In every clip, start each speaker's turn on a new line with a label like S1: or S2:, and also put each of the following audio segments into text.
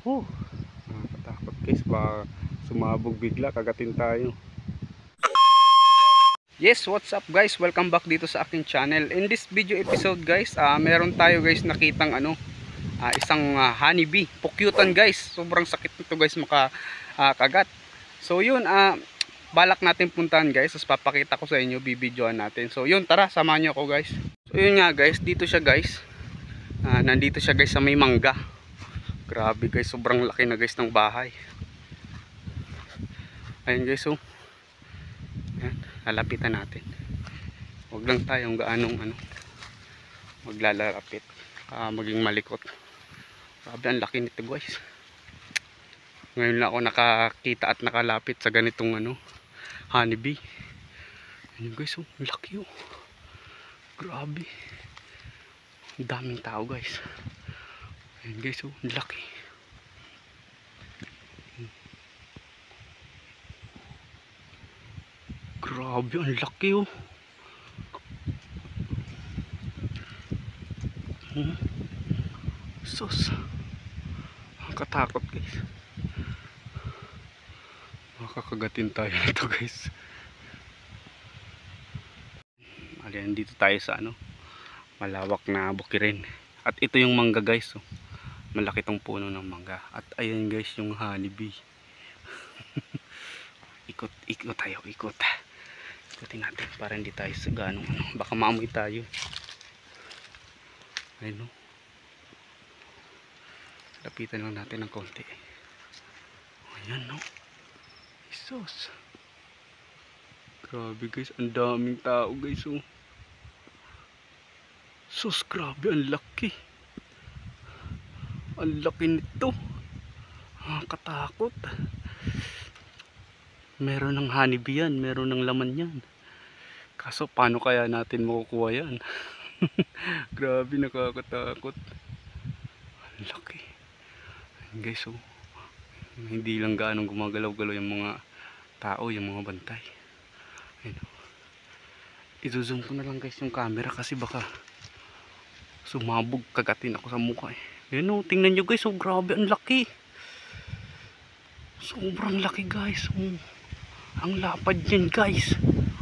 S1: Oh, nakakatakot guys, baka sumabog bigla, kagatin tayo. Yes, what's up guys? Welcome back dito sa aking channel. In this video episode guys, meron tayo guys nakitang isang honeybee. Pukyutan guys. Sobrang sakit nito guys kagat. So yun, balak natin puntahan guys. Tapos papakita ko sa inyo, bibidyoan natin. So yun, tara, samahan nyo ako guys. So yun nga guys, dito siya guys. Nandito siya guys sa may mangga. Grabe guys, sobrang laki na guys ng bahay. Ayun guys, so ayan, lalapitan natin. Huwag lang tayong gaanong maglalapit, maging malikot. Grabe, ang laki nito guys. Ngayon lang ako nakakita at nakalapit sa ganitong honeybee. Ayun guys, oh, ang laki oh. Grabe, ang daming tao guys. Ayun guys, oh, ang laki. Grabe, ang laki oh. Sus, nakakatakot guys. Makakagatin tayo nito guys. Alian, dito tayo sa malawak na bukirin. At ito yung mangga guys, oh. Malaki tong puno ng mangga. At ayan guys yung honeybee. Ikot tayo, ikot. Ikutin natin para hindi tayo sa ganong baka maamoy tayo. Ayun, oh. Lapitan lang natin ng konti. Ayan, no. Isos. Grabe guys, ang daming tao guys, oh. Sus, grabe, ang laki. Ang laki nito. Nakakatakot. Meron ng honeybee yan, meron ng laman yan. Kaso paano kaya natin makukuha yan? Grabe, nakakatakot. Ang laki. Ayan guys, oh. Hindi lang gaano gumagalaw-galaw yung mga tao, yung mga bantay. Ayun. I-zoom ko na lang guys yung camera kasi baka sumabog, kagatin ako sa mukha eh. Ayan, oh, tingnan nyo guys, oh, grabe, ang laki. Sobrang laki guys, oh. Ang lapad yan guys.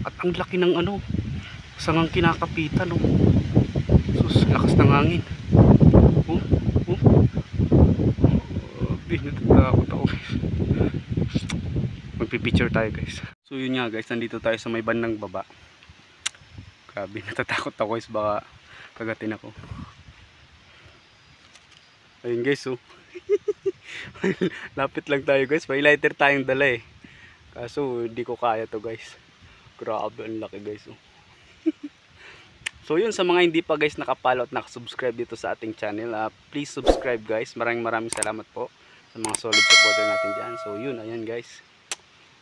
S1: At ang laki ng sangang kinakapitan, oh. Sus, lakas ng hangin. Oh, oh. Natatakot ako guys. Magpipicture tayo guys. So yun nga guys, nandito tayo sa may bandang baba. Grabe, natatakot ako guys, baka kagatin ako. Ayun guys, oh. Lapit lang tayo guys, may lighter tayong dala eh. Kaso hindi ko kaya to guys. Grabe, ang laki guys, oh. So yun, sa mga hindi pa guys nakapollow at nakasubscribe dito sa ating channel, please subscribe guys. Maraming salamat po sa mga solid supporter natin dyan. So yun, ayan guys,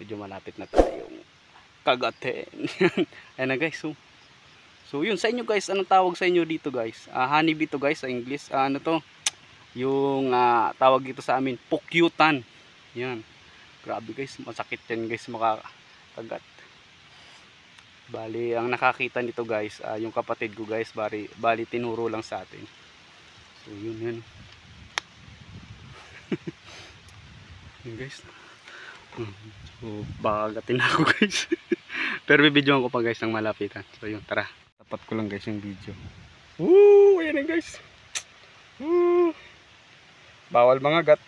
S1: medyo malapit na tayong kagatin. Ayan na guys, oh. So yun, sa inyo guys, anong tawag sa inyo dito guys? Honeybee to guys sa English. Ano to? Yung tawag dito sa amin, pukyutan. Yan. Grabe guys, masakit yan guys makakagat. Bali, ang nakakita nito guys, yung kapatid ko guys, bali tinuro lang sa atin. So yun yan. Yun guys. So baka agatin ako guys. Pero bibidyoan ko pa guys ng malapitan. So yun, tara. Tapat ko lang guys yung video. Woo! Ayan na guys. Woo! Bawal mga gat.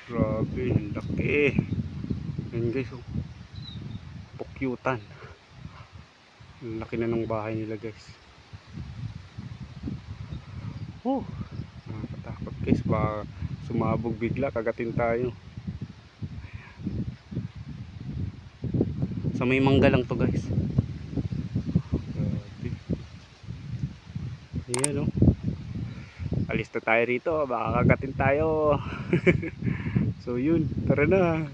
S1: Grabe, ang laki. Ayan guys, oh. Pukyutan. Ang laki na ng bahay nila guys. Oh, nakakatakot guys, baka sumabog bigla, kagatin tayo. Sa may mangga lang to guys. Grabe. Ayan, oh. Alis na tayo rito, baka kagatin tayo. So yun, tara na.